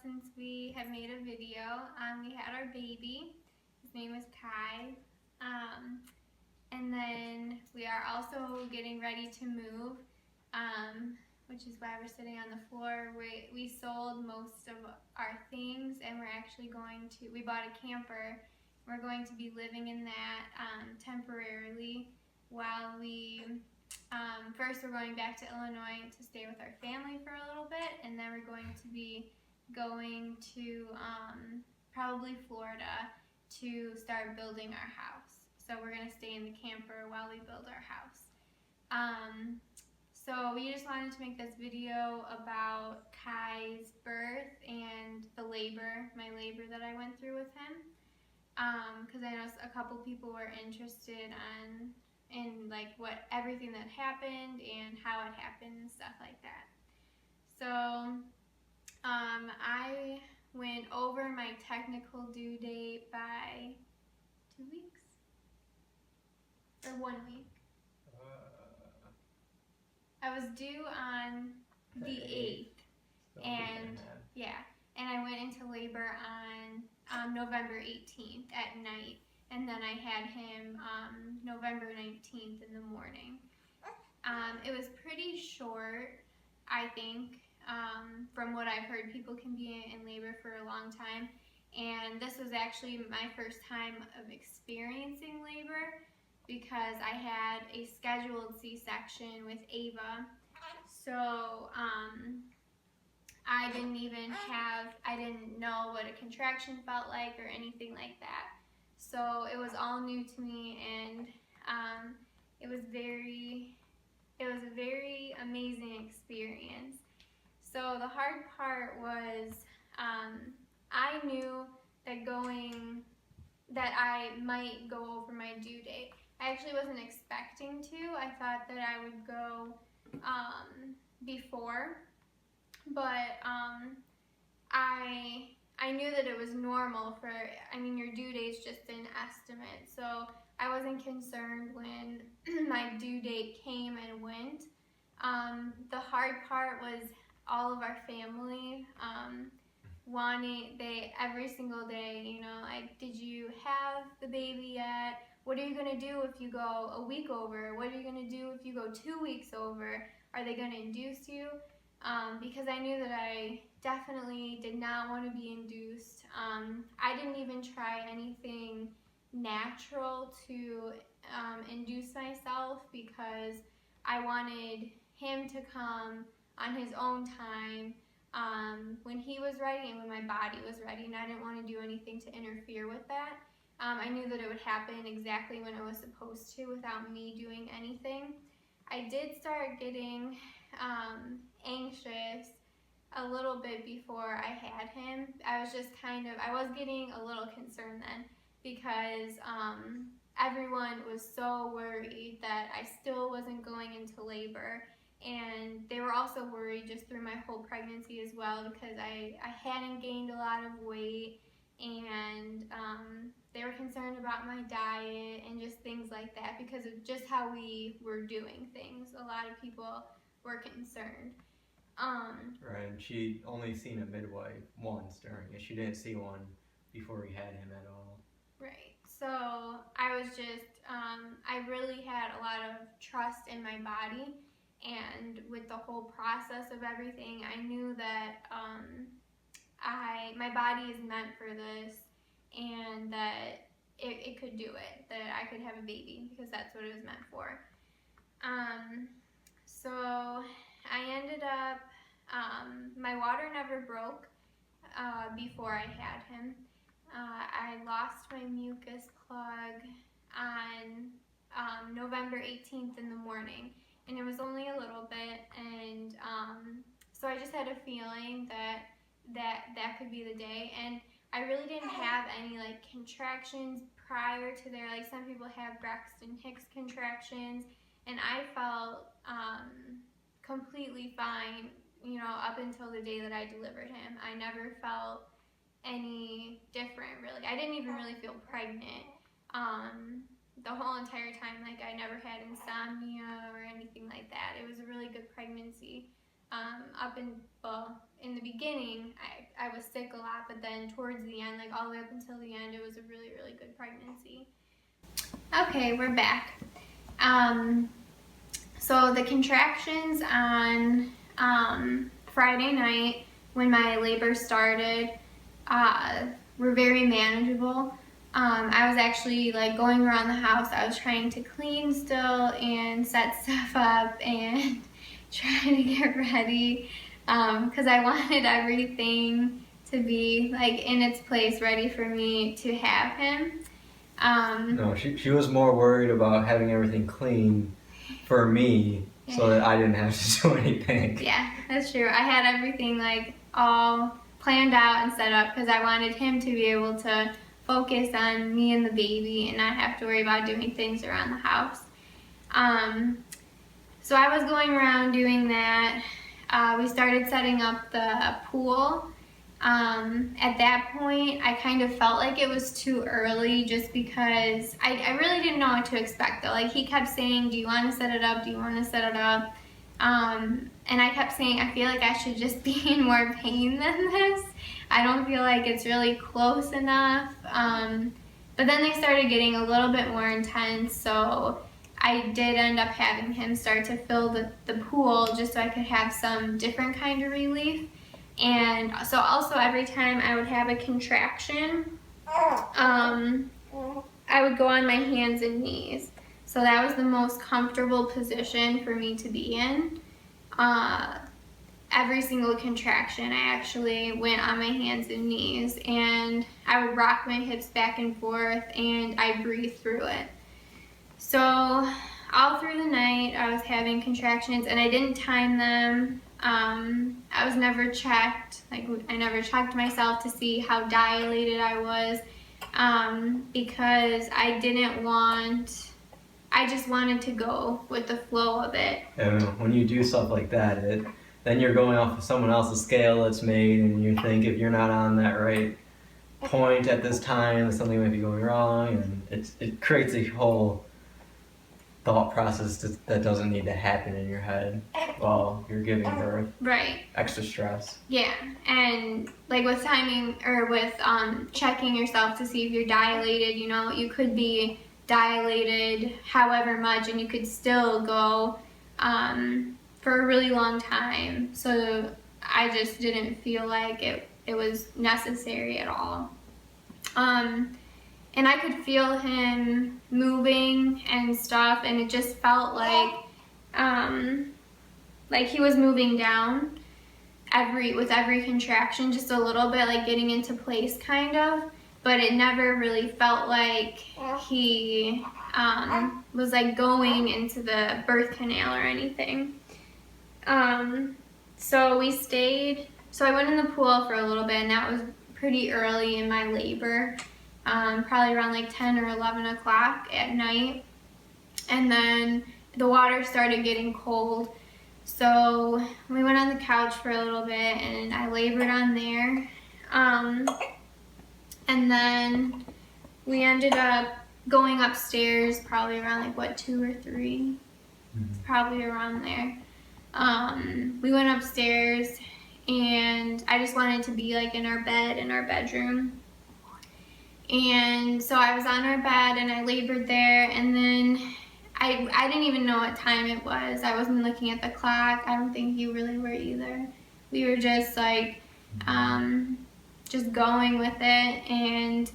since we have made a video. We had our baby. His name is Kai. And then we are also getting ready to move, which is why we're sitting on the floor. We sold most of our things, and we're actually we bought a camper. We're going to be living in that temporarily while first we're going back to Illinois to stay with our family for a little bit, and then we're going to be going to probably Florida to start building our house. So we're going to stay in the camper while we build our house. So we just wanted to make this video about Kai's birth and the my labor that I went through with him. Because I know a couple people were interested in like everything that happened and how it happened and stuff like that. So I went over my technical due date by 2 weeks or 1 week. I was due on the 8th, and I went into labor on November 18th at night, and then I had him November 19th in the morning. It was pretty short, I think. From what I've heard, people can be in labor for a long time, and this was actually my first time of experiencing labor because I had a scheduled C-section with Ava. So I didn't know what a contraction felt like or anything like that. So it was all new to me, and it was a very amazing experience. So the hard part was I knew that I might go over my due date. I actually wasn't expecting to. I thought that I would go before, but I knew that it was normal your due date's just an estimate, so I wasn't concerned when my due date came and went. The hard part was all of our family every single day, like, did you have the baby yet? What are you going to do if you go a week over? What are you going to do if you go 2 weeks over? Are they going to induce you? Because I knew that I definitely did not want to be induced. I didn't even try anything natural to induce myself because I wanted him to come on his own time when he was ready and when my body was ready, and I didn't want to do anything to interfere with that. I knew that it would happen exactly when it was supposed to without me doing anything. I did start getting anxious a little bit before I had him. I was getting a little concerned then because everyone was so worried that I still wasn't going into labor, and they were also worried just through my whole pregnancy as well because I hadn't gained a lot of weight, and they were concerned about my diet and just things like that because of just how we were doing things. A lot of people were concerned. Right, and she only seen a midwife once during it. She didn't see one before we had him at all. Right. So I was just, I really had a lot of trust in my body, and with the whole process of everything, I knew that my body is meant for this, and that it could do it, that I could have a baby because that's what it was meant for. So I ended up, my water never broke before I had him. I lost my mucus plug on November 18th in the morning, and it was only a little bit, and so I just had a feeling that could be the day, and I really didn't have any like contractions prior to there. Like some people have Braxton Hicks contractions, and I felt completely fine, up until the day that I delivered him. I never felt any different, really. I didn't even really feel pregnant the whole entire time. Like I never had insomnia or anything like that. It was a really good pregnancy. In the beginning, I was sick a lot, but then towards the end, like all the way up until the end, it was a really, really good pregnancy. Okay, we're back. So the contractions on Friday night when my labor started were very manageable. I was actually like going around the house. I was trying to clean still and set stuff up and trying to get ready because I wanted everything to be like in its place, ready for me to have him. No, she was more worried about having everything clean for me so that I didn't have to do anything. Yeah, that's true. I had everything like all planned out and set up because I wanted him to be able to focus on me and the baby and not have to worry about doing things around the house. So I was going around doing that. We started setting up the pool. At that point, I kind of felt like it was too early just because I really didn't know what to expect though. Like he kept saying, do you want to set it up? Do you want to set it up? And I kept saying, I feel like I should just be in more pain than this. I don't feel like it's really close enough. But then they started getting a little bit more intense, so I did end up having him start to fill the pool just so I could have some different kind of relief. And so also every time I would have a contraction, I would go on my hands and knees. So that was the most comfortable position for me to be in. Every single contraction, I actually went on my hands and knees, and I would rock my hips back and forth, and I breathed through it. So all through the night, I was having contractions, and I didn't time them. I was never checked. Like I never checked myself to see how dilated I was, because I just wanted to go with the flow of it. And when you do stuff like that, then you're going off of someone else's scale that's made, and you think if you're not on that right point at this time, something might be going wrong, and it creates a whole thought process that doesn't need to happen in your head while you're giving birth. Right. Extra stress. Yeah, and like with timing or with checking yourself to see if you're dilated, you know, you could be dilated however much and you could still go for a really long time. So I just didn't feel like it was necessary at all. And I could feel him moving and stuff, and it just felt like he was moving down with every contraction, just a little bit, like getting into place kind of, but it never really felt like he was like going into the birth canal or anything. So I went in the pool for a little bit, and that was pretty early in my labor. Probably around like 10 or 11 o'clock at night, and then the water started getting cold, so we went on the couch for a little bit and I labored on there, and then we ended up going upstairs probably around like 2 or 3, probably around there. We went upstairs and I just wanted to be like in our bed in our bedroom. And so I was on our bed and I labored there, and then I didn't even know what time it was. I wasn't looking at the clock. I don't think you really were either. We were just like, just going with it, and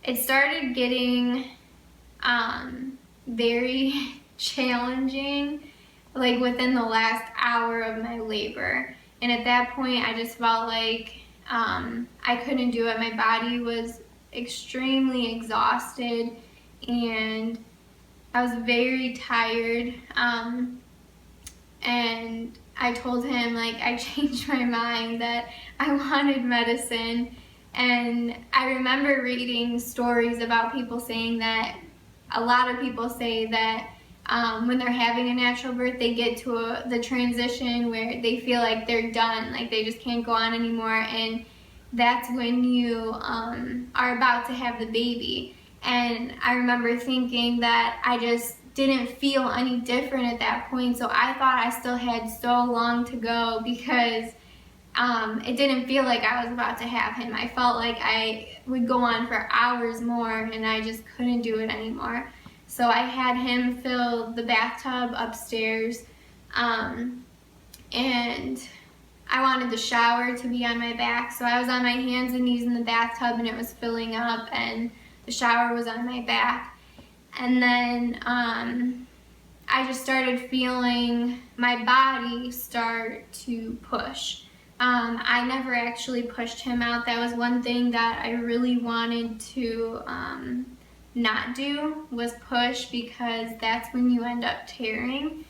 it started getting very challenging, like within the last hour of my labor. And at that point, I just felt like I couldn't do it. My body was extremely exhausted and I was very tired, and I told him like I changed my mind that I wanted medicine. And I remember reading stories about people saying that a lot of people say that when they're having a natural birth, they get to the transition where they feel like they're done, like they just can't go on anymore, and that's when you are about to have the baby. And I remember thinking that I just didn't feel any different at that point, so I thought I still had so long to go because it didn't feel like I was about to have him. I felt like I would go on for hours more and I just couldn't do it anymore. So I had him fill the bathtub upstairs, and I wanted the shower to be on my back, so I was on my hands and knees in the bathtub and it was filling up and the shower was on my back. And then I just started feeling my body start to push. I never actually pushed him out. That was one thing that I really wanted to not do, was push, because that's when you end up tearing.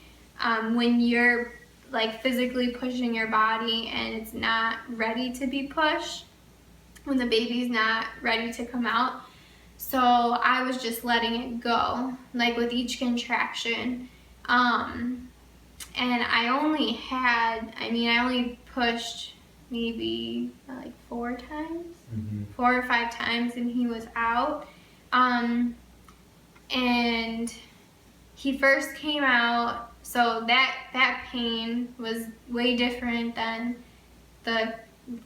When you're like physically pushing your body and it's not ready to be pushed, when the baby's not ready to come out. So I was just letting it go, like with each contraction. And I only pushed maybe like 4 times, 4 or 5 times, and he was out. And he first came out, so that pain was way different than the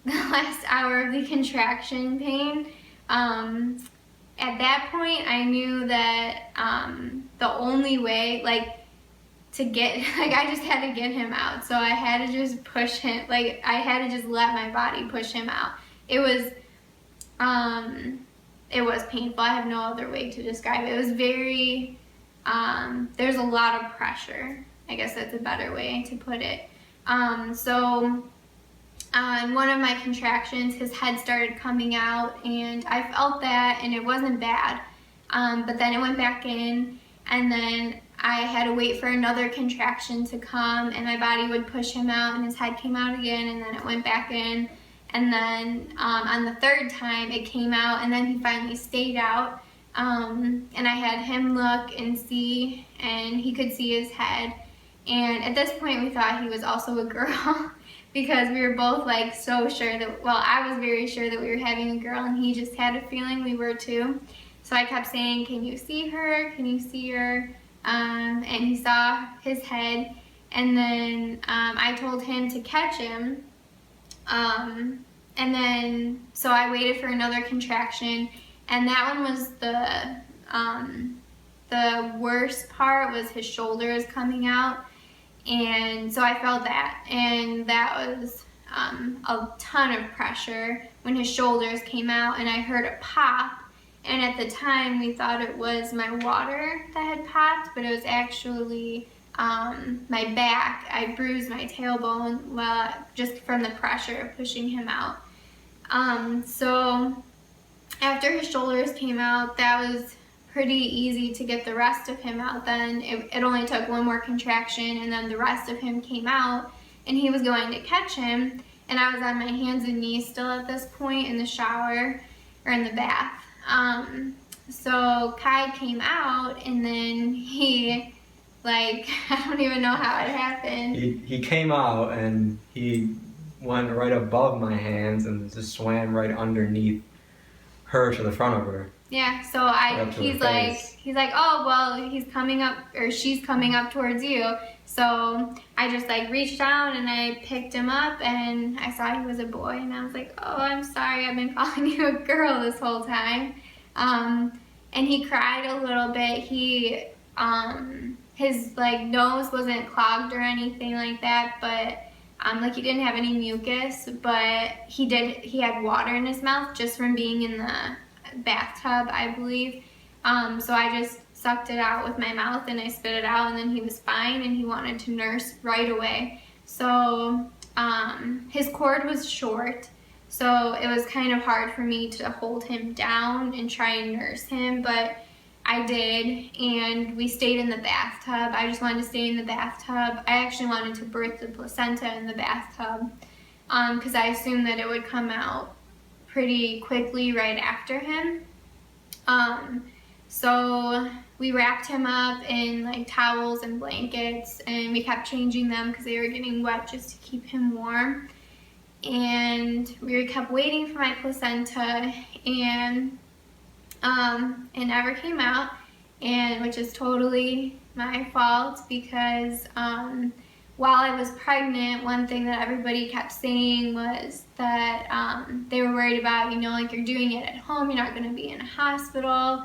last hour of the contraction pain. At that point, I knew that the only way, to get, I just had to get him out. So I had to just push him, I had to just let my body push him out. It was painful. I have no other way to describe it. It was very, there's a lot of pressure. I guess that's a better way to put it. So on one of my contractions, his head started coming out, and I felt that, and it wasn't bad. But then it went back in, and then I had to wait for another contraction to come, and my body would push him out, and his head came out again, and then it went back in. And then on the 3rd time, it came out, and then he finally stayed out. And I had him look and see, and he could see his head. And at this point, we thought he was also a girl because we were both so sure that, well, I was very sure that we were having a girl, and he just had a feeling we were too. So I kept saying, "Can you see her? Can you see her?" And he saw his head, and then I told him to catch him. And then, so I waited for another contraction, and that one was the worst part, was his shoulders coming out. And so I felt that, and that was a ton of pressure when his shoulders came out, and I heard a pop. And at the time, we thought it was my water that had popped, but it was actually my back. I bruised my tailbone just from the pressure of pushing him out. So after his shoulders came out, that was pretty easy to get the rest of him out. Then it only took one more contraction, and then the rest of him came out, and he was going to catch him, and I was on my hands and knees still at this point in the shower, or in the bath. So Kai came out, and then he, I don't even know how it happened. He came out, and he went right above my hands and just swam right underneath her to the front of her. Yeah, so he's like, "Oh, well, he's coming up, or she's coming up towards you." So I just reached down and I picked him up, and I saw he was a boy, and I was like, "Oh, I'm sorry, I've been calling you a girl this whole time." And he cried a little bit. His nose wasn't clogged or anything like that, but he didn't have any mucus, but he had water in his mouth just from being in the bathtub, I believe. So I just sucked it out with my mouth and I spit it out, and then he was fine, and he wanted to nurse right away. So his cord was short, so it was kind of hard for me to hold him down and try and nurse him, but I did, and we stayed in the bathtub. I just wanted to stay in the bathtub. I actually wanted to birth the placenta in the bathtub because I assumed that it would come out pretty quickly right after him. So we wrapped him up in towels and blankets, and we kept changing them because they were getting wet just to keep him warm. And we kept waiting for my placenta, and it never came out, and which is totally my fault because while I was pregnant, one thing that everybody kept saying was that they were worried about, like, you're doing it at home, you're not going to be in a hospital.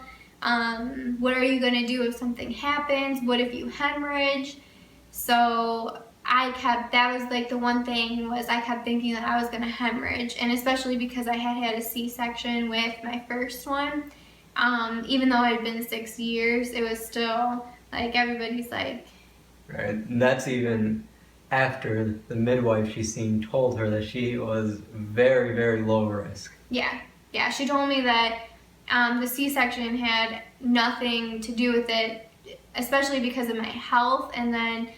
What are you going to do if something happens? What if you hemorrhage? So that was like the one thing, was I kept thinking that I was going to hemorrhage, and especially because I had a C-section with my first one. Even though it had been 6 years, it was still like, everybody's like. Right, and that's even after the midwife she's seen told her that she was very, very low risk. Yeah, she told me that the C-section had nothing to do with it, especially because of my health, and then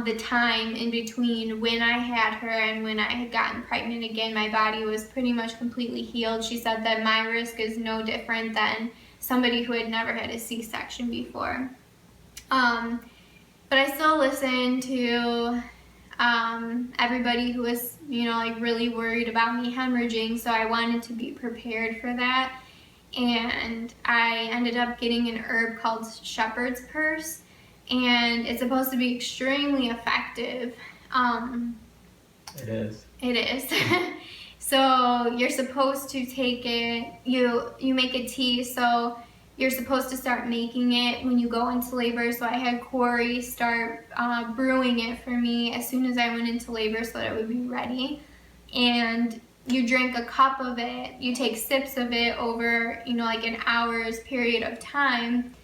the time in between when I had her and when I had gotten pregnant again, my body was pretty much completely healed. She said that my risk is no different than somebody who had never had a C-section before. But I still listened to everybody who was, like, really worried about me hemorrhaging, so I wanted to be prepared for that. And I ended up getting an herb called shepherd's purse, and it's supposed to be extremely effective. It is. It is. So you're supposed to take it, you make a tea, so you're supposed to start making it when you go into labor. So I had Korey start brewing it for me as soon as I went into labor so that it would be ready. And you drink a cup of it, you take sips of it over, like an hour's period of time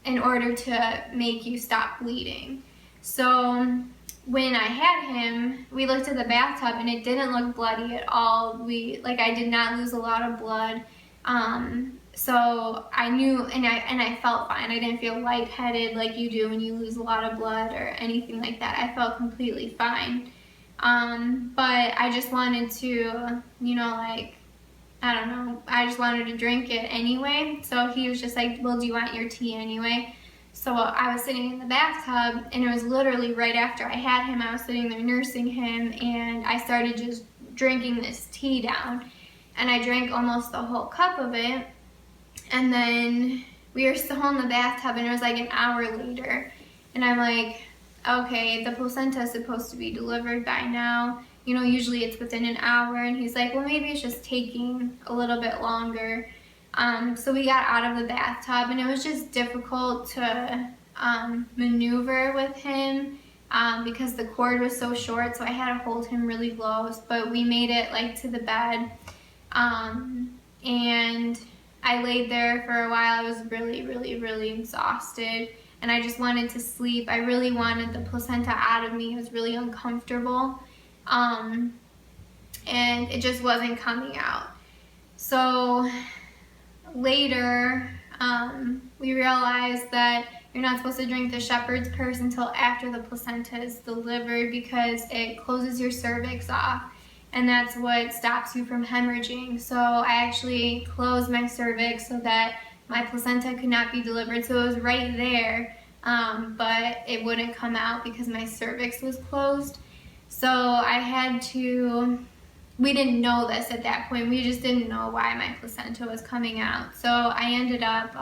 in order to make you stop bleeding. So when I had him, we looked at the bathtub and it didn't look bloody at all. I did not lose a lot of blood. So I knew, and I felt fine. I didn't feel lightheaded like you do when you lose a lot of blood or anything like that. I felt completely fine. But I just wanted to, I don't know, I just wanted to drink it anyway. So he was just like, well, do you want your tea anyway? So I was sitting in the bathtub, and it was literally right after I had him. I was sitting there nursing him, and I started just drinking this tea down. And I drank almost the whole cup of it. And then we were still in the bathtub, and it was like an hour later. And I'm like, okay, the placenta is supposed to be delivered by now. Usually it's within an hour. And he's like, well, maybe it's just taking a little bit longer. So we got out of the bathtub, and it was just difficult to maneuver with him because the cord was so short, so I had to hold him really low. But we made it to the bed, and I laid there for a while. I was really, really, really exhausted, and I just wanted to sleep. I really wanted the placenta out of me. It was really uncomfortable, and it just wasn't coming out. So later, we realized that you're not supposed to drink the shepherd's purse until after the placenta is delivered, because it closes your cervix off, and that's what stops you from hemorrhaging. So I actually closed my cervix so that my placenta could not be delivered. So it was right there, but it wouldn't come out because my cervix was closed. So we didn't know this at that point. We just didn't know why my placenta was coming out. So I ended up,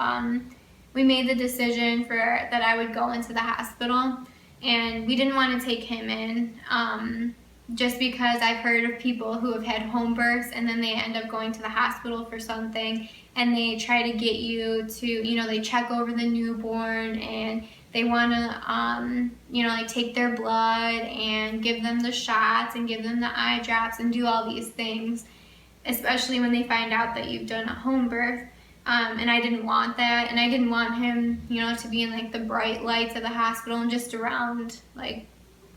we made the decision that I would go into the hospital, and we didn't want to take him in just because I've heard of people who have had home births and then they end up going to the hospital for something, and they try to get you to, they check over the newborn, and they want to, take their blood and give them the shots and give them the eye drops and do all these things, especially when they find out that you've done a home birth. And I didn't want that, and I didn't want him, to be in the bright lights of the hospital and just around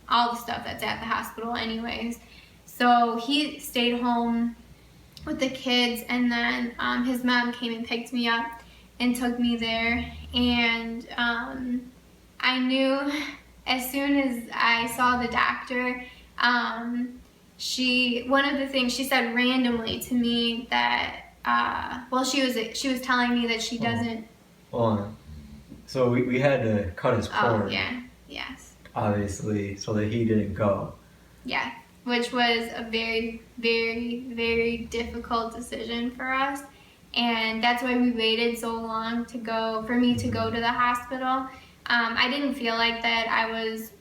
all the stuff that's at the hospital anyways. So he stayed home with the kids, and then his mom came and picked me up and took me there. And I knew as soon as I saw the doctor, one of the things she said randomly to me that she was telling me that she doesn't. Hold on. So we had to cut his cord. Oh yeah, yes. Obviously, so that he didn't go. Yeah, which was a very, very, very difficult decision for us, and that's why we waited so long for me to go to the hospital. I didn't feel like that I was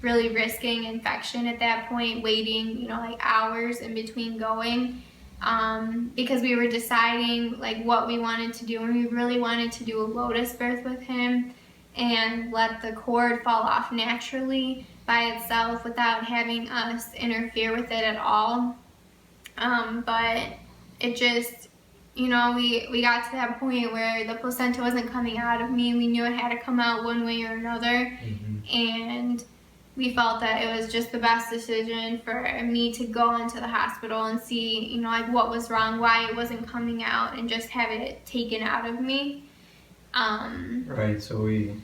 really risking infection at that point, waiting, you know, like hours in between going, because we were deciding like what we wanted to do, and we really wanted to do a lotus birth with him and let the cord fall off naturally by itself without having us interfere with it at all. But it just, you know, we got to that point where the placenta wasn't coming out of me. We knew it had to come out one way or another. And we felt that it was just the best decision for me to go into the hospital and see, you know, like what was wrong, why it wasn't coming out, and just have it taken out of me. Right, so we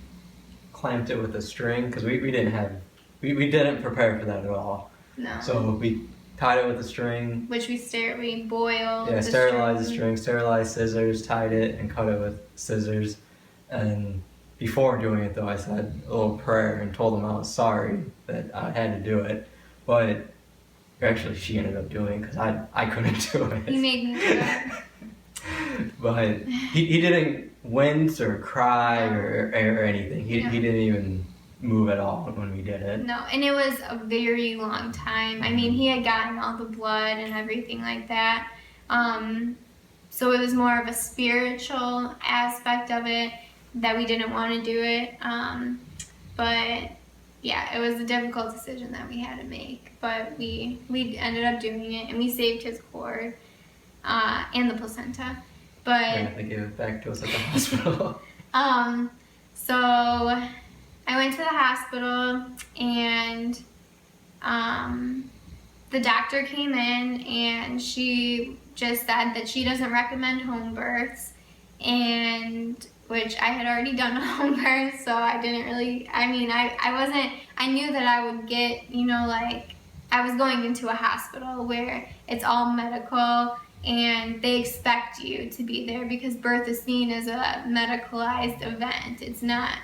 clamped it with a string because we didn't prepare for that at all. No. So we tied it with a string. Which we boiled. Yeah, sterilized the string, sterilized scissors, tied it, and cut it with scissors. And before doing it, though, I said a little prayer and told him I was sorry that I had to do it. But actually, she ended up doing it because I couldn't do it. He made me do it. But he didn't wince or cry or anything. He didn't even move at all when we did it. No, and it was a very long time. I mean, he had gotten all the blood and everything like that. So it was more of a spiritual aspect of it that we didn't want to do it. But yeah, it was a difficult decision that we had to make. But we ended up doing it, and we saved his cord and the placenta. But yeah, they gave it back to us at the hospital. So I went to the hospital, and the doctor came in, and she just said that she doesn't recommend home births, and which I had already done a home birth, so I didn't really, I mean, I knew that I would get, you know, like, I was going into a hospital where it's all medical, and they expect you to be there because birth is seen as a medicalized event. It's not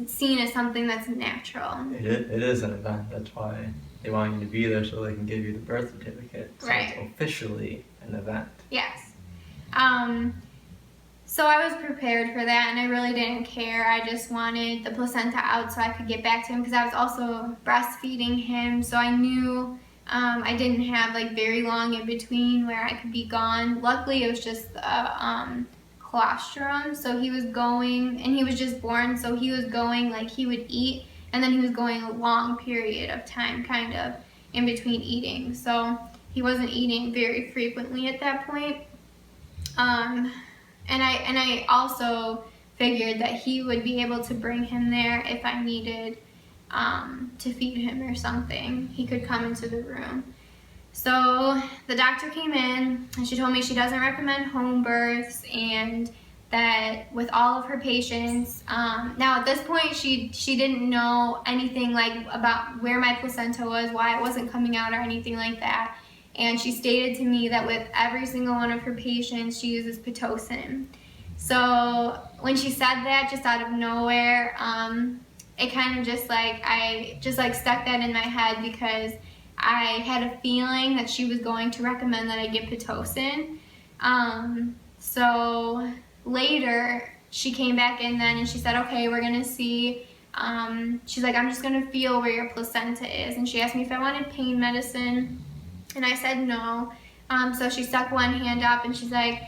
seen as something that's natural. It is an event. That's why they want you to be there so they can give you the birth certificate. So right. It's officially an event. Yes. So I was prepared for that, and I really didn't care. I just wanted the placenta out so I could get back to him because I was also breastfeeding him, so I knew I didn't have like very long in between where I could be gone. Luckily, it was just colostrum, so he was going, and he was just born, so he was going, like, he would eat, and then he was going a long period of time kind of in between eating, so he wasn't eating very frequently at that point. And I also figured that he would be able to bring him there if I needed to feed him or something. He could come into the room. So the doctor came in, and she told me she doesn't recommend home births, and that with all of her patients, now at this point she didn't know anything like about where my placenta was, why it wasn't coming out or anything like that. And she stated to me that with every single one of her patients, she uses Pitocin. So when she said that, just out of nowhere, it kind of just like, I just like stuck that in my head because I had a feeling that she was going to recommend that I get Pitocin. So later, she came back in then and she said, okay, we're gonna see. She's like, I'm just gonna feel where your placenta is. And she asked me if I wanted pain medicine. And I said no. So she stuck one hand up and she's like,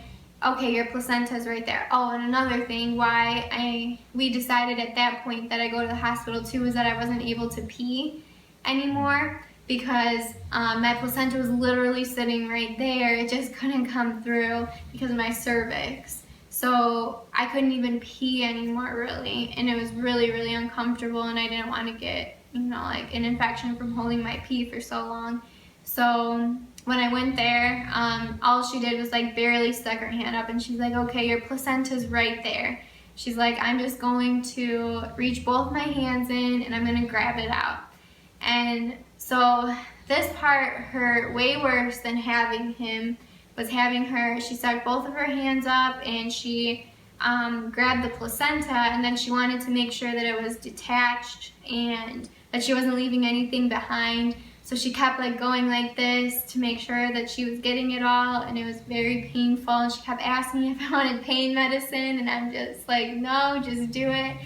okay, your placenta's right there. Oh, and another thing why we decided at that point that I go to the hospital too was that I wasn't able to pee anymore because my placenta was literally sitting right there. It just couldn't come through because of my cervix. So I couldn't even pee anymore really, and it was really, really uncomfortable, and I didn't want to get, you know, like an infection from holding my pee for so long. So when I went there, all she did was like barely stuck her hand up, and she's like, okay, your placenta's right there. She's like, I'm just going to reach both my hands in and I'm gonna grab it out. And so this part hurt way worse than having him, was having her, she stuck both of her hands up and she grabbed the placenta, and then she wanted to make sure that it was detached and that she wasn't leaving anything behind. So she kept like going like this to make sure that she was getting it all, and it was very painful. And she kept asking me if I wanted pain medicine, and I'm just like, no, just do it.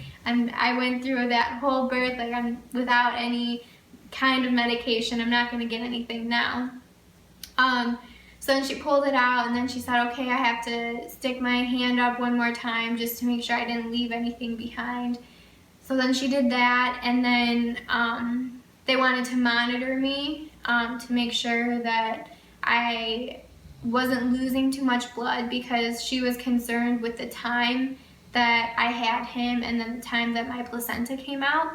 I went through that whole birth, like I'm without any kind of medication. I'm not going to get anything now. So then she pulled it out, and then she said, okay, I have to stick my hand up one more time just to make sure I didn't leave anything behind. So then she did that, and then they wanted to monitor me to make sure that I wasn't losing too much blood, because she was concerned with the time that I had him and then the time that my placenta came out.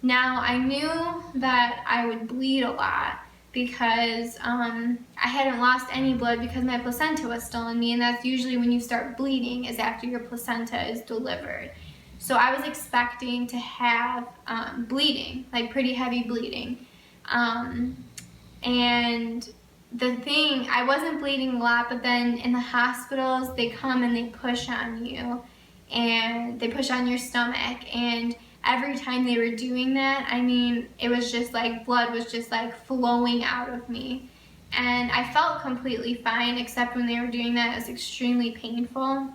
Now, I knew that I would bleed a lot because I hadn't lost any blood because my placenta was still in me, and that's usually when you start bleeding, is after your placenta is delivered. So I was expecting to have bleeding, like pretty heavy bleeding. And the thing, I wasn't bleeding a lot, but then in the hospitals, they come and they push on you, and they push on your stomach, and every time they were doing that, I mean, it was just like blood was just like flowing out of me. And I felt completely fine, except when they were doing that, it was extremely painful.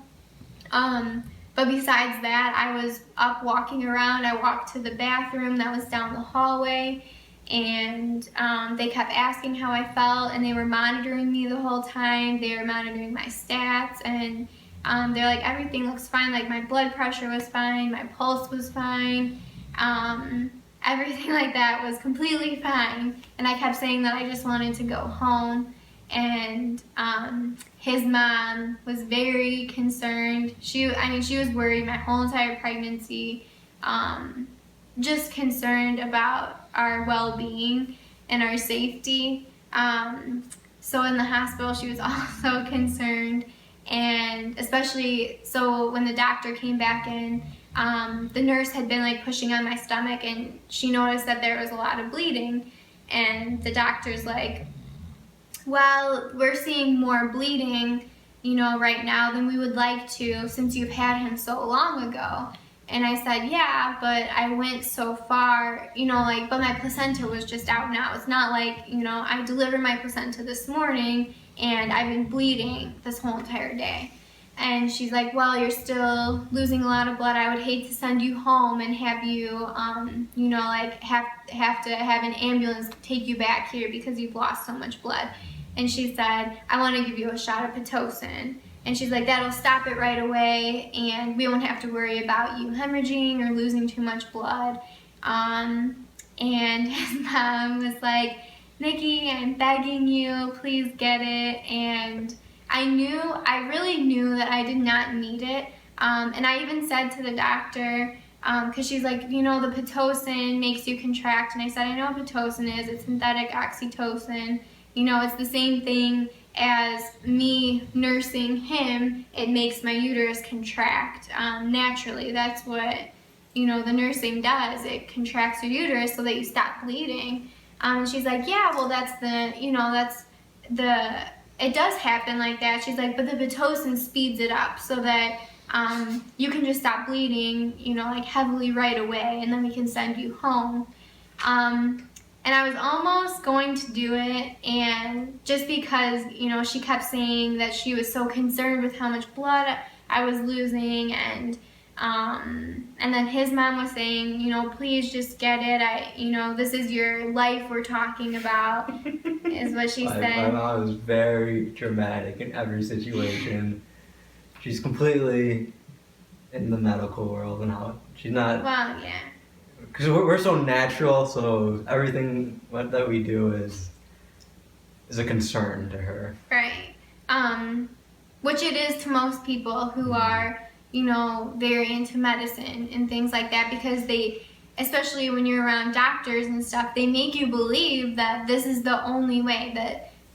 But besides that, I was up walking around. I walked to the bathroom that was down the hallway, and they kept asking how I felt, and they were monitoring me the whole time. They were monitoring my stats, and they're like, everything looks fine. Like, my blood pressure was fine, my pulse was fine, everything like that was completely fine. And I kept saying that I just wanted to go home. And his mom was very concerned. She was worried my whole entire pregnancy, just concerned about our well-being and our safety. So in the hospital, she was also concerned. And especially, so when the doctor came back in, the nurse had been like pushing on my stomach, and she noticed that there was a lot of bleeding. And the doctor's like, well, we're seeing more bleeding, right now than we would like to, since you've had him so long ago. And I said, yeah, but I went so far, but my placenta was just out now. It's not like, I delivered my placenta this morning and I've been bleeding this whole entire day. And she's like, well, you're still losing a lot of blood. I would hate to send you home and have you, have to have an ambulance take you back here because you've lost so much blood. And she said, I want to give you a shot of Pitocin. And she's like, that'll stop it right away, and we won't have to worry about you hemorrhaging or losing too much blood. And his mom was like, Nicki, I'm begging you, please get it. And I really knew that I did not need it. And I even said to the doctor, because she's like, the Pitocin makes you contract. And I said, I know what Pitocin is. It's synthetic oxytocin. It's the same thing as me nursing him. It makes my uterus contract naturally. That's what, the nursing does. It contracts your uterus so that you stop bleeding. And she's like, yeah, well, it does happen like that. She's like, but the Pitocin speeds it up so that you can just stop bleeding, heavily right away, and then we can send you home. And I was almost going to do it, and just because, she kept saying that she was so concerned with how much blood I was losing, and then his mom was saying, please just get it. This is your life we're talking about, is what she said. My mom is very dramatic in every situation. She's completely in the medical world, and how she's not. Well, yeah. Because we're so natural, so everything that we do is a concern to her. Right. Which it is to most people who are, very into medicine and things like that, because they, especially when you're around doctors and stuff, they make you believe that this is the only way,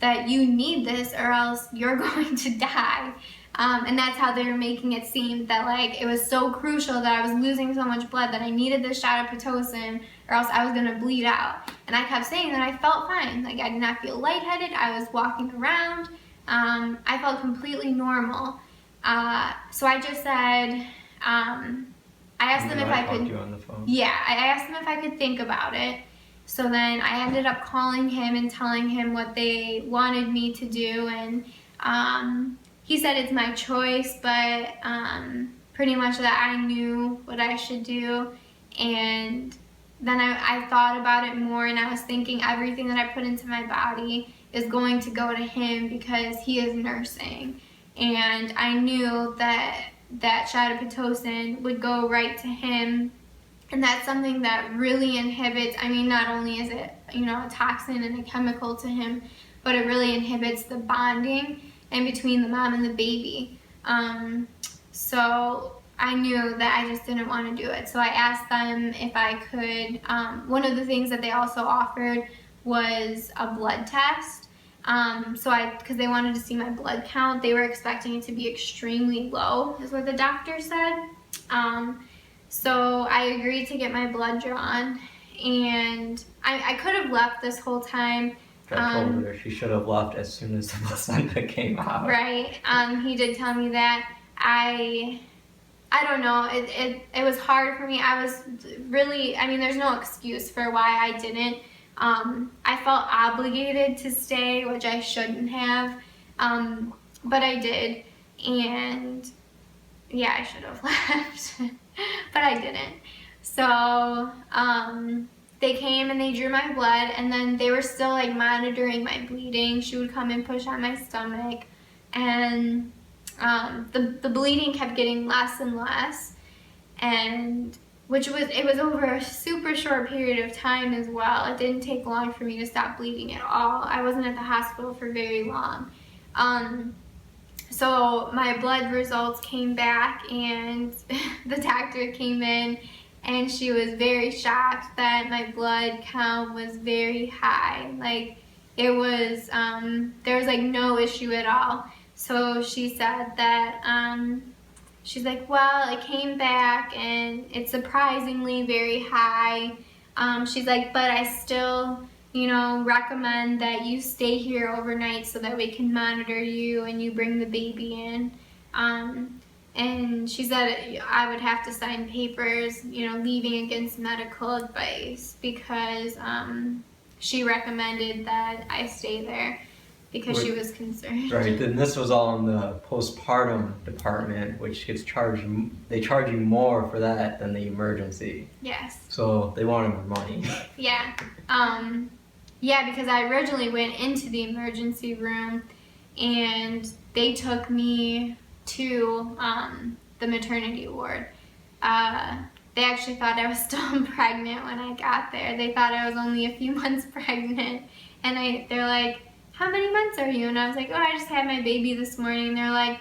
that you need this or else you're going to die. And that's how they were making it seem, that like it was so crucial that I was losing so much blood that I needed this shot of Pitocin or else I was going to bleed out. And I kept saying that I felt fine. Like, I did not feel lightheaded. I was walking around. I felt completely normal. So I just said, I asked them if I could. You on the phone. Yeah, I asked them if I could think about it. So then I ended up calling him and telling him what they wanted me to do, and he said it's my choice, but pretty much that I knew what I should do. And then I thought about it more, and I was thinking everything that I put into my body is going to go to him because he is nursing. And I knew that shot of Pitocin would go right to him. And that's something that really inhibits, I mean, not only is it, you know, a toxin and a chemical to him, but it really inhibits the bonding in between the mom and the baby. So I knew that I just didn't want to do it. So I asked them if I could, one of the things that they also offered was a blood test. Because they wanted to see my blood count, they were expecting it to be extremely low, is what the doctor said. So I agreed to get my blood drawn, and I could have left this whole time. I told her she should have left as soon as the placenta came out. Right. He did tell me that. I don't know. It was hard for me. I was really, I mean, there's no excuse for why I didn't. I felt obligated to stay, which I shouldn't have, but I did, and yeah, I should have left, but I didn't. So they came and they drew my blood, and then they were still like monitoring my bleeding. She would come and push on my stomach, and the bleeding kept getting less and less, and it was over a super short period of time as well. It didn't take long for me to stop bleeding at all. I wasn't at the hospital for very long. So my blood results came back, and the doctor came in, and she was very shocked that my blood count was very high. Like, it was, there was like no issue at all. So she said that, she's like, well, it came back and it's surprisingly very high. She's like, but I still, you know, recommend that you stay here overnight so that we can monitor you and you bring the baby in. And she said I would have to sign papers, you know, leaving against medical advice, because she recommended that I stay there because she was concerned. Right, then this was all in the postpartum department, which gets charged, they charge you more for that than the emergency. Yes. So they wanted more money. Yeah. Yeah, because I originally went into the emergency room, and they took me to the maternity ward. They actually thought I was still pregnant when I got there. They thought I was only a few months pregnant, and they're like, how many months are you? And I was like, oh, I just had my baby this morning. And they're like,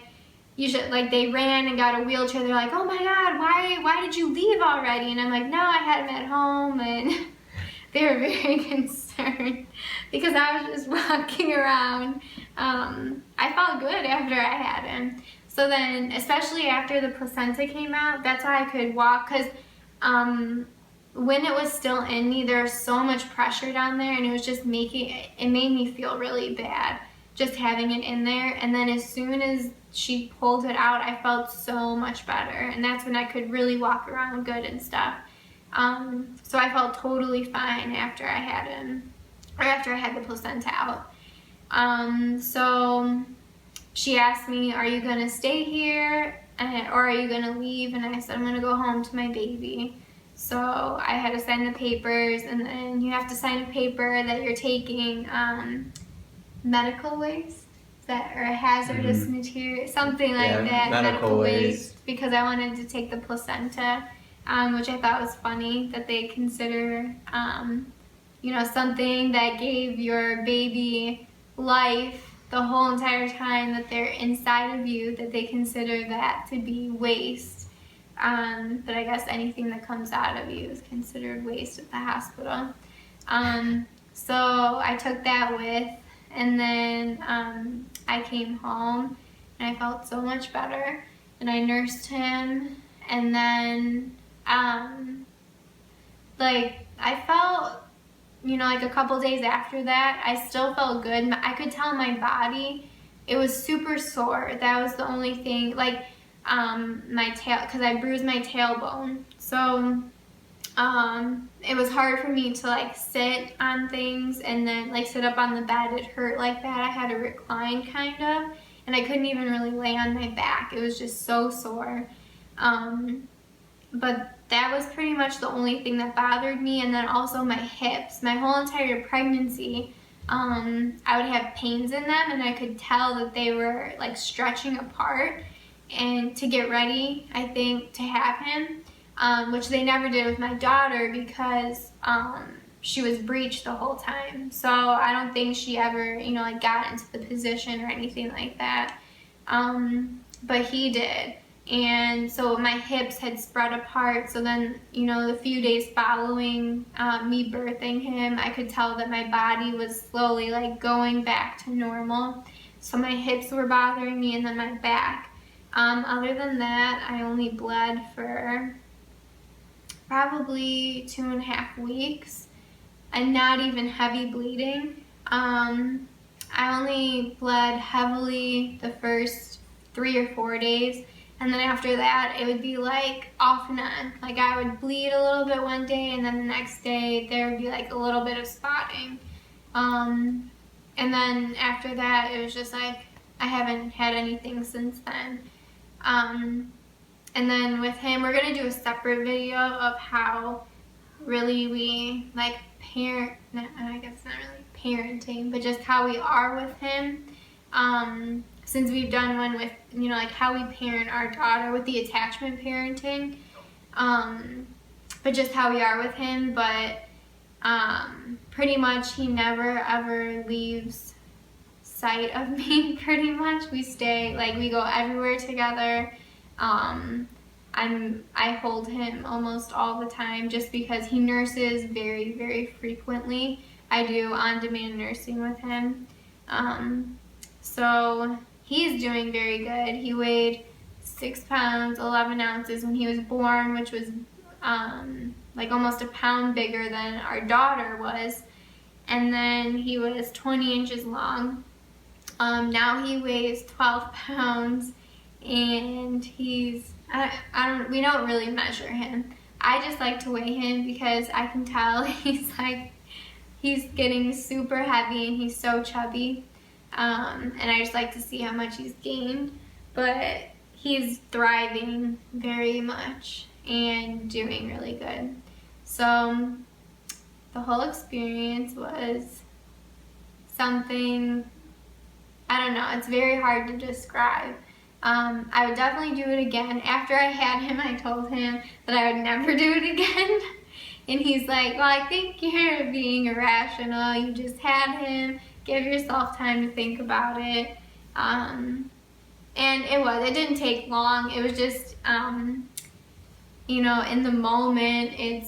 you should, like, they ran and got a wheelchair. They're like, oh my God, why did you leave already? And I'm like, no, I had him at home. And they were very concerned because I was just walking around. I felt good after I had him. So then, especially after the placenta came out, that's why I could walk, because when it was still in me, there was so much pressure down there, and it was just it made me feel really bad just having it in there. And then as soon as she pulled it out, I felt so much better, and that's when I could really walk around good and stuff. So I felt totally fine after I had him, or after I had the placenta out. So she asked me, are you gonna stay here, or are you gonna leave? And I said, I'm gonna go home to my baby. So I had to sign the papers, and then you have to sign a paper that you're taking medical waste, or hazardous material, something like that, medical waste, because I wanted to take the placenta, which I thought was funny that they consider, you know, something that gave your baby life the whole entire time that they're inside of you, that they consider that to be waste. But I guess anything that comes out of you is considered waste at the hospital. So I took that with, and then I came home, and I felt so much better, and I nursed him, and then like, I felt, you know, like a couple days after that, I still felt good. I could tell my body, it was super sore. That was the only thing, like, my tail, because I bruised my tailbone. So, it was hard for me to, like, sit on things and then, like, sit up on the bed. It hurt like that. I had to recline, kind of, and I couldn't even really lay on my back. It was just so sore. But that was pretty much the only thing that bothered me. And then also my hips. My whole entire pregnancy, I would have pains in them, and I could tell that they were like stretching apart. And to get ready, I think, to have him, which they never did with my daughter because she was breech the whole time. So I don't think she ever, like got into the position or anything like that. But he did. And so my hips had spread apart. So then, the few days following me birthing him, I could tell that my body was slowly like going back to normal. So my hips were bothering me, and then my back. Other than that, I only bled for probably 2.5 weeks, and not even heavy bleeding. I only bled heavily the first 3 or 4 days, and then after that it would be like off and on. Like I would bleed a little bit one day, and then the next day there would be like a little bit of spotting. And then after that it was just like I haven't had anything since then. And then with him, we're gonna do a separate video of how really we like parent, I guess not really parenting, but just how we are with him. Since we've done one with, like how we parent our daughter with the attachment parenting. But just how we are with him, but pretty much he never ever leaves sight of me. Pretty much we stay, like we go everywhere together. I hold him almost all the time just because he nurses very, very frequently. I do on-demand nursing with him. So he's doing very good. He weighed 6 pounds 11 ounces when he was born, which was like almost a pound bigger than our daughter was. And then he was 20 inches long. Now he weighs 12 pounds, and we don't really measure him. I just like to weigh him because I can tell he's getting super heavy, and he's so chubby. And I just like to see how much he's gained, but he's thriving very much and doing really good. So the whole experience was something, I don't know, it's very hard to describe. I would definitely do it again. After I had him, I told him that I would never do it again. And he's like, well, I think you're being irrational. You just had him. Give yourself time to think about it. And it didn't take long. It was just, in the moment, it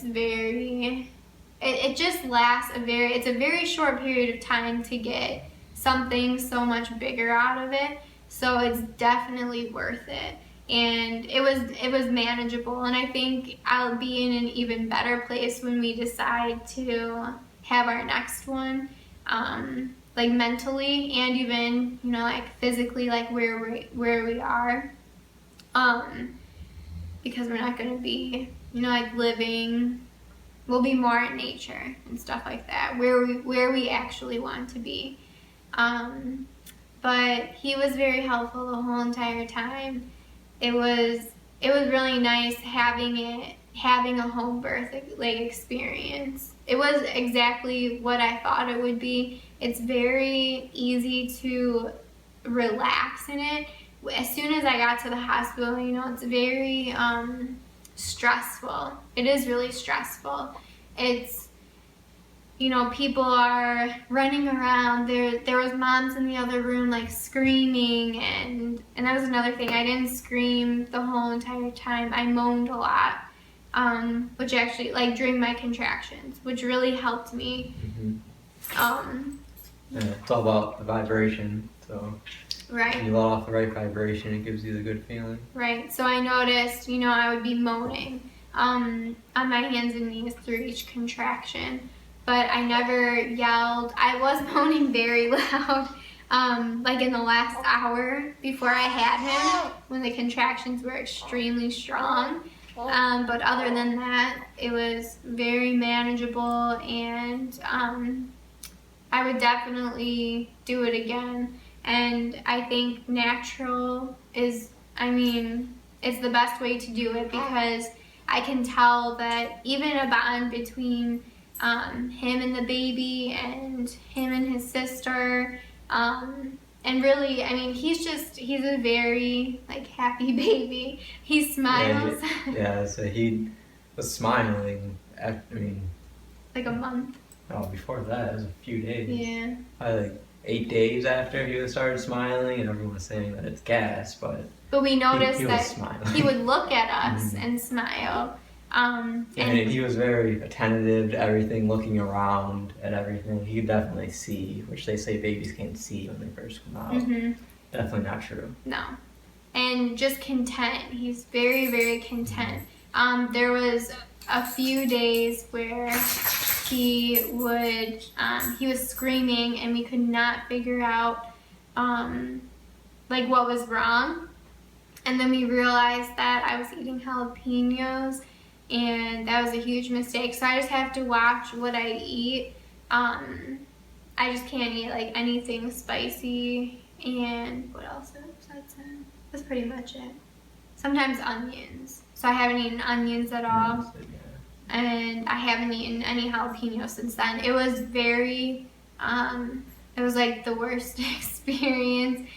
just lasts it's a very short period of time to get something so much bigger out of it. So it's definitely worth it. And it was manageable, and I think I'll be in an even better place when we decide to have our next one, like mentally and even, like physically, like where we are, because we're not going to be, like living, we'll be more in nature and stuff like that, where we actually want to be. But he was very helpful the whole entire time. It was really nice having a home birth like experience. It was exactly what I thought it would be. It's very easy to relax in it. As soon as I got to the hospital, it's very stressful. It is really stressful. It's, people are running around. There was moms in the other room like screaming, and that was another thing. I didn't scream the whole entire time. I moaned a lot, which actually, like during my contractions, which really helped me. Yeah, it's all about the vibration. So right. When you let off the right vibration, it gives you the good feeling. Right. So I noticed, I would be moaning on my hands and knees through each contraction. But I never yelled. I was moaning very loud, like in the last hour before I had him, when the contractions were extremely strong. But other than that, it was very manageable, and I would definitely do it again. And I think natural is, it's the best way to do it because I can tell that even a bond between him and the baby and him and his sister, and really, I mean, he's a very like happy baby. He smiles. Yeah, so he was smiling after, I mean, like a month. Oh, before that, it was a few days. Yeah. Probably like 8 days after he started smiling, and everyone was saying that it's gas, but we noticed that smiling. He would look at us and smile. And he was very attentive to everything, looking around at everything. He could definitely see, which they say babies can't see when they first come out. Definitely not true. No. And just content. He's very, very content. There was a few days where he was screaming and we could not figure out like what was wrong. And then we realized that I was eating jalapenos and that was a huge mistake. So I just have to watch what I eat. I just can't eat like anything spicy. And what else besides that? That's pretty much it. Sometimes onions. So I haven't eaten onions at all. And I haven't eaten any jalapenos since then. It was very, it was like the worst experience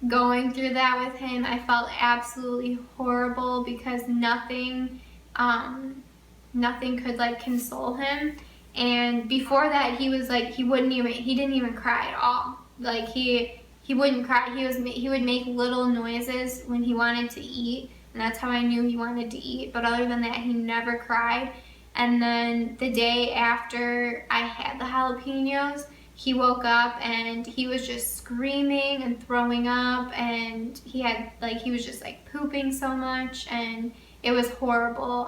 going through that with him. I felt absolutely horrible because nothing could like console him. And before that, he was like, he didn't even cry at all. Like he wouldn't cry. He would make little noises when he wanted to eat, and that's how I knew he wanted to eat. But other than that, he never cried. And then the day after I had the jalapenos, he woke up and he was just screaming and throwing up, and he was just like pooping so much, and it was horrible.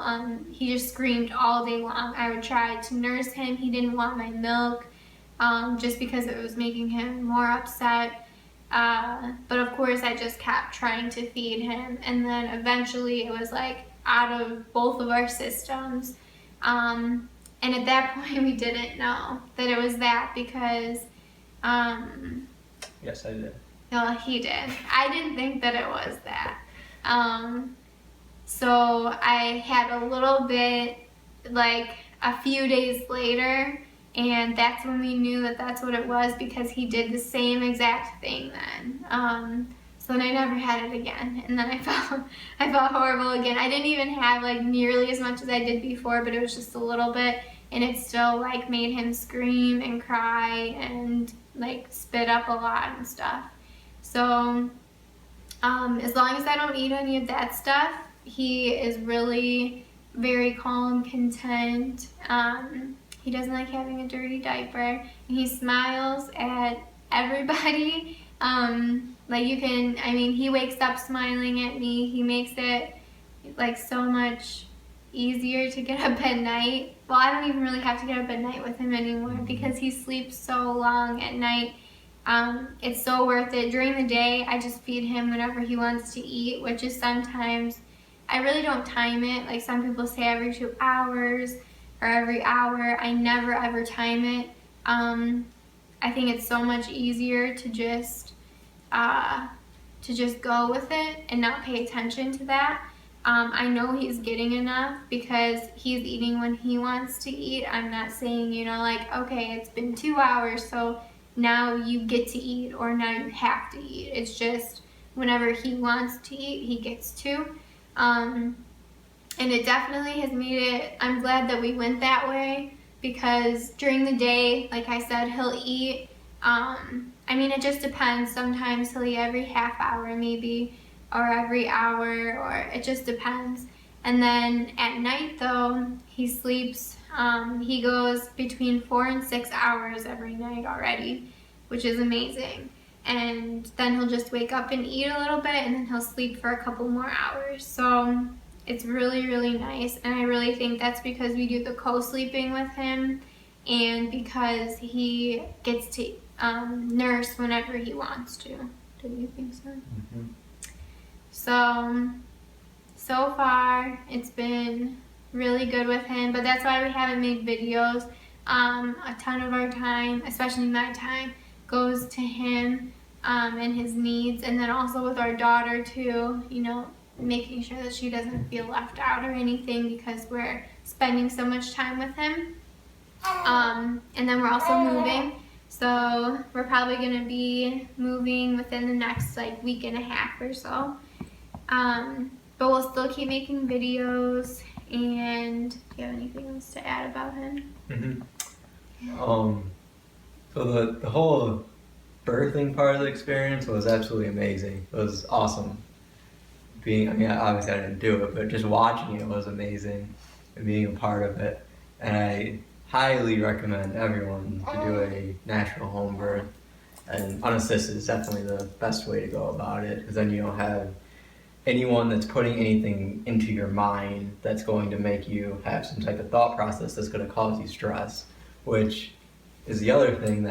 He just screamed all day long. I would try to nurse him. He didn't want my milk, just because it was making him more upset. But of course I just kept trying to feed him, and then eventually it was like out of both of our systems. And at that point we didn't know that it was that because Yes, I did. No, he did. I didn't think that it was that. So I had a little bit, like a few days later, and that's when we knew that that's what it was because he did the same exact thing then. So then I never had it again, and then I felt horrible again. I didn't even have like nearly as much as I did before, but it was just a little bit, and it still like made him scream and cry and like spit up a lot and stuff. So as long as I don't eat any of that stuff, he is really very calm, content. He doesn't like having a dirty diaper, and he smiles at everybody. He wakes up smiling at me. He makes it like so much easier to get up at night. Well, I don't even really have to get up at night with him anymore because he sleeps so long at night. It's so worth it. During the day, I just feed him whenever he wants to eat, which is sometimes, I really don't time it. Like some people say every 2 hours or every hour. I never ever time it. I think it's so much easier to just go with it and not pay attention to that. I know he's getting enough because he's eating when he wants to eat. I'm not saying, like, okay, it's been 2 hours, so now you get to eat or now you have to eat. It's just whenever he wants to eat, he gets to. And it definitely has made it, I'm glad that we went that way because during the day, like I said, he'll eat. It just depends. Sometimes he'll eat every half hour maybe, or every hour, or it just depends. And then at night though, he sleeps, he goes between 4 and 6 hours every night already, which is amazing. And then he'll just wake up and eat a little bit, and then he'll sleep for a couple more hours. So it's really, really nice, and I really think that's because we do the co-sleeping with him, and because he gets to nurse whenever he wants to. Do you think so? So far, it's been really good with him, but that's why we haven't made videos. A ton of our time, especially my time, goes to him and his needs, and then also with our daughter too. making sure that she doesn't feel left out or anything because we're spending so much time with him. And then we're also moving, so we're probably going to be moving within the next like week and a half or so. But we'll still keep making videos. And do you have anything else to add about him? So the whole birthing part of the experience was absolutely amazing. It was awesome. Obviously I didn't do it, but just watching it was amazing and being a part of it. And I highly recommend everyone to do a natural home birth. And unassisted is definitely the best way to go about it, because then you don't have anyone that's putting anything into your mind that's going to make you have some type of thought process that's going to cause you stress, which is the other thing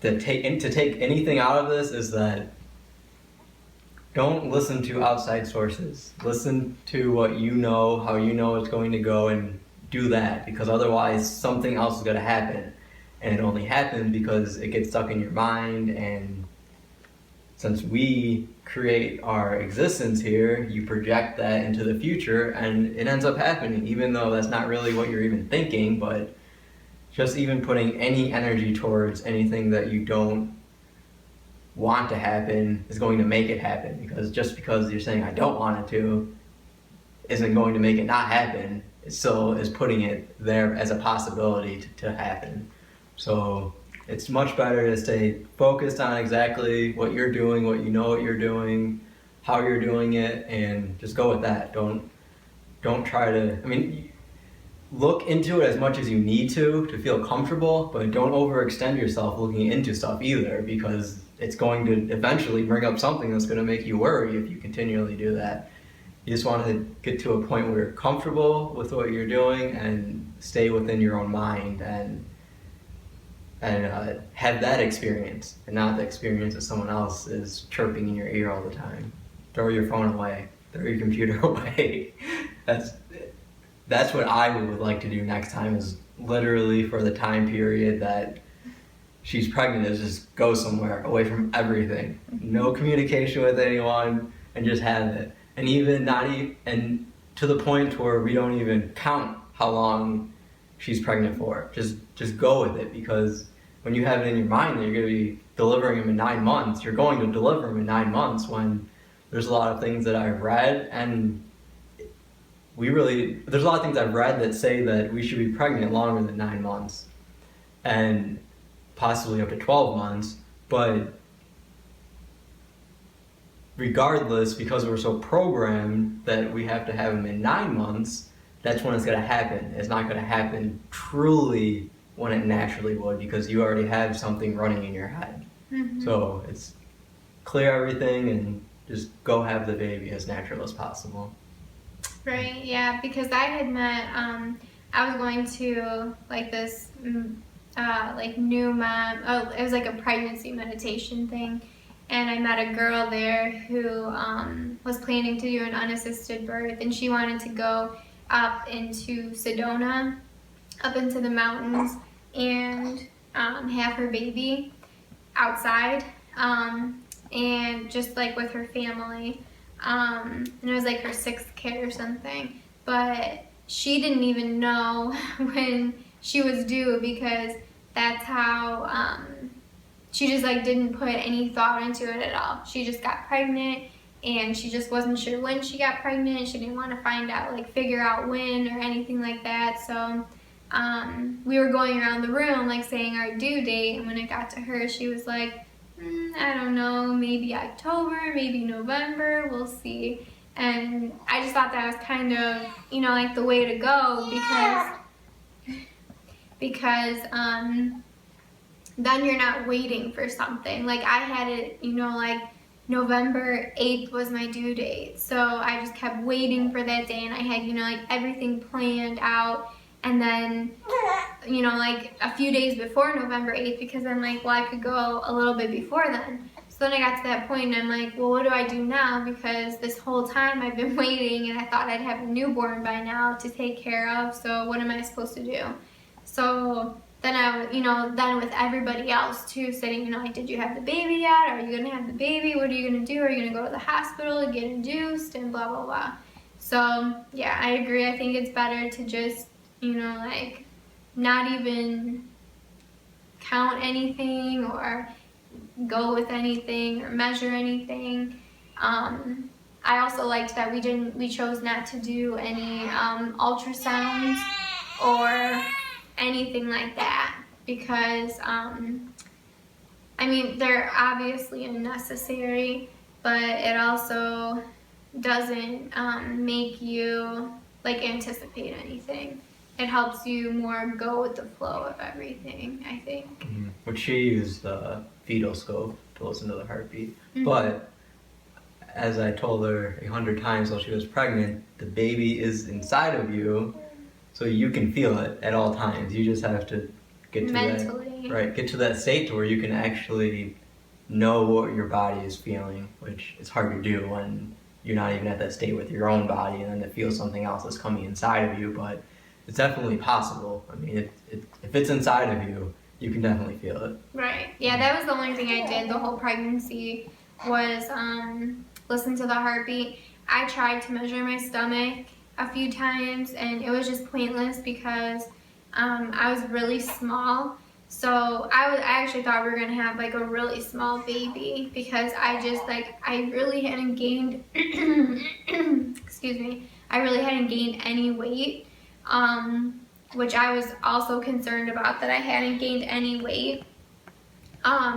to take anything out of this is that don't listen to outside sources. Listen to what you know, how you know it's going to go, and do that, because otherwise something else is going to happen. And it only happens because it gets stuck in your mind, and since we create our existence here, you project that into the future and it ends up happening, even though that's not really what you're even thinking. But just even putting any energy towards anything that you don't want to happen is going to make it happen, because just because you're saying I don't want it to isn't going to make it not happen. It still is putting it there as a possibility to happen. So it's much better to stay focused on exactly what you're doing, what you know what you're doing, how you're doing it, and just go with that. Don't try to, look into it as much as you need to feel comfortable, but don't overextend yourself looking into stuff either, because it's going to eventually bring up something that's going to make you worry if you continually do that. You just want to get to a point where you're comfortable with what you're doing and stay within your own mind and have that experience, and not the experience that someone else is chirping in your ear all the time. Throw your phone away. Throw your computer away. That's what I would like to do next time, is literally for the time period that she's pregnant, is just go somewhere away from everything. No communication with anyone, and just have it. And and to the point where we don't even count how long she's pregnant for. Just go with it, because when you have it in your mind that you're going to be delivering him in 9 months, you're going to deliver him in 9 months, when there's a lot of things that I've read, and there's a lot of things I've read that say that we should be pregnant longer than 9 months, and possibly up to 12 months, but regardless, because we're so programmed that we have to have him in 9 months, that's when it's going to happen. It's not going to happen truly when it naturally would, because you already have something running in your head. Mm-hmm. So it's clear everything and just go have the baby as natural as possible. Right, yeah, because I had met, I was going to like this new mom, it was like a pregnancy meditation thing, and I met a girl there who was planning to do an unassisted birth, and she wanted to go up into Sedona, up into the mountains, and have her baby outside, and just like with her family, and it was like her 6th kid or something, but she didn't even know when she was due, because that's how she just like didn't put any thought into it at all. She just got pregnant, and she just wasn't sure when she got pregnant. She didn't want to figure out when or anything like that. So we were going around the room like saying our due date, and when it got to her, she was like, I don't know, maybe October, maybe November, we'll see. And I just thought that was kind of, like the way to go, because then you're not waiting for something. Like I had it, like November 8th was my due date. So I just kept waiting for that day, and I had, like everything planned out. And then, like a few days before November 8th, because I'm like, well, I could go a little bit before then. So then I got to that point, and I'm like, well, what do I do now? Because this whole time I've been waiting, and I thought I'd have a newborn by now to take care of. So what am I supposed to do? So then with everybody else too, sitting, like, did you have the baby yet? Are you gonna have the baby? What are you gonna do? Are you gonna go to the hospital and get induced and blah blah blah. So yeah, I agree. I think it's better to just, like, not even count anything or go with anything or measure anything. I also liked that we chose not to do any ultrasounds or anything like that, because they're obviously unnecessary, but it also doesn't make you, like, anticipate anything. It helps you more go with the flow of everything, I think. Mm-hmm. But she used the fetal scope to listen to the heartbeat. But as I told her 100 times while she was pregnant, the baby is inside of you, so you can feel it at all times. You just have to get to get to that state to where you can actually know what your body is feeling, which is hard to do when you're not even at that state with your own body, and then to feel something else that's coming inside of you. But it's definitely possible. I mean, if it's inside of you, you can definitely feel it. Right. Yeah, that was the only thing I did the whole pregnancy was listen to the heartbeat. I tried to measure my stomach a few times, and it was just pointless because I was really small. So I actually thought we were gonna have, like, a really small baby, because I really hadn't gained excuse me, I really hadn't gained any weight, which I was also concerned about, that I hadn't gained any weight,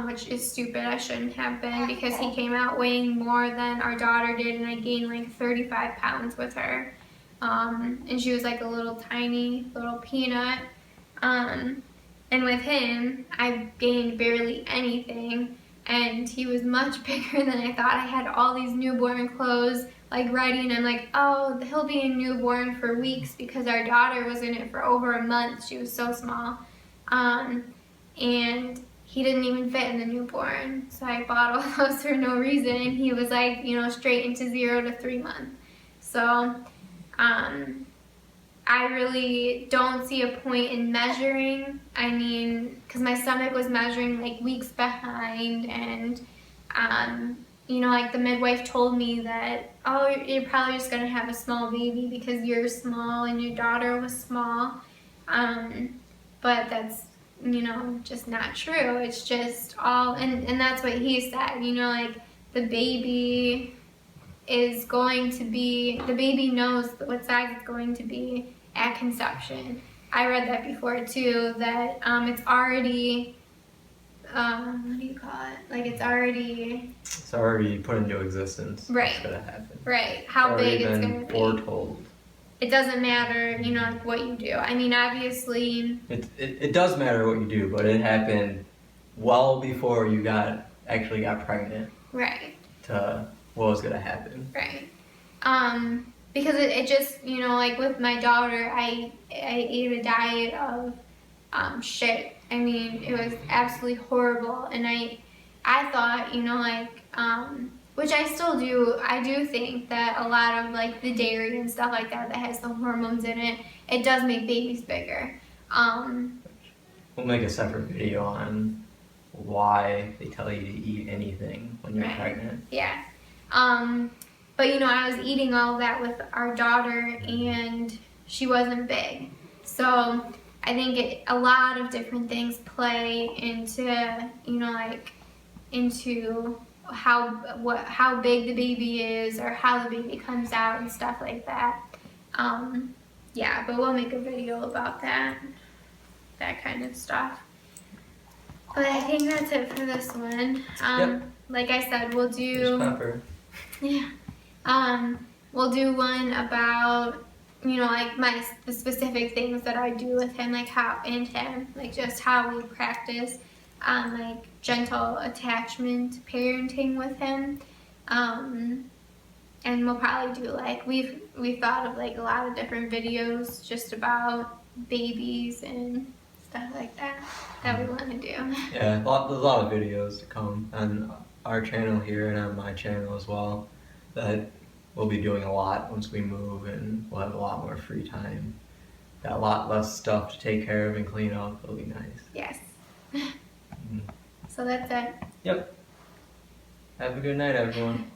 which is stupid. I shouldn't have been, because he came out weighing more than our daughter did, and I gained like 35 pounds with her, and she was like a little tiny little peanut. And with him, I gained barely anything, and he was much bigger than I thought. I had all these newborn clothes, like, ready, and I'm like, oh, he'll be a newborn for weeks, because our daughter was in it for over a month. She was so small. And he didn't even fit in the newborn, so I bought all those for no reason. He was like, straight into 0 to 3 months. So, I really don't see a point in measuring. I mean, because my stomach was measuring like weeks behind, and like, the midwife told me that, oh, you're probably just gonna have a small baby because you're small and your daughter was small, but that's just not true. It's just all, and that's what he said, like, the baby knows what size it's going to be at conception. I read that before too, that it's already, what do you call it? Like, it's already put into existence. Right. What's gonna happen. Right. How big it's gonna be. Foretold. It doesn't matter, like, what you do. I mean, obviously. It does matter what you do, but it happened well before you actually got pregnant. Right. To what was gonna happen. Right. Because it just, like, with my daughter, I ate a diet of shit. I mean, it was absolutely horrible, and I thought, which I still do, I do think that a lot of, like, the dairy and stuff like that has the hormones in it, it does make babies bigger. We'll make a separate video on why they tell you to eat anything when you're pregnant. Yeah. But I was eating all of that with our daughter, and she wasn't big. So I think a lot of different things play into, into how big the baby is, or how the baby comes out and stuff like that. Yeah, but we'll make a video about that kind of stuff. But I think that's it for this one. Yep. Like I said, we'll do. Pepper. Yeah. We'll do one about, like, the specific things that I do with him, like like, just how we practice, like, gentle attachment parenting with him. And we'll probably do, like, we've thought of, like, a lot of different videos just about babies and stuff like that we want to do. Yeah, there's a lot of videos to come on our channel here and on my channel as well, that we'll be doing a lot once we move, and we'll have a lot more free time. got a lot less stuff to take care of and clean up. It'll be nice. Yes. Mhm. So that's it. Have a good night, everyone.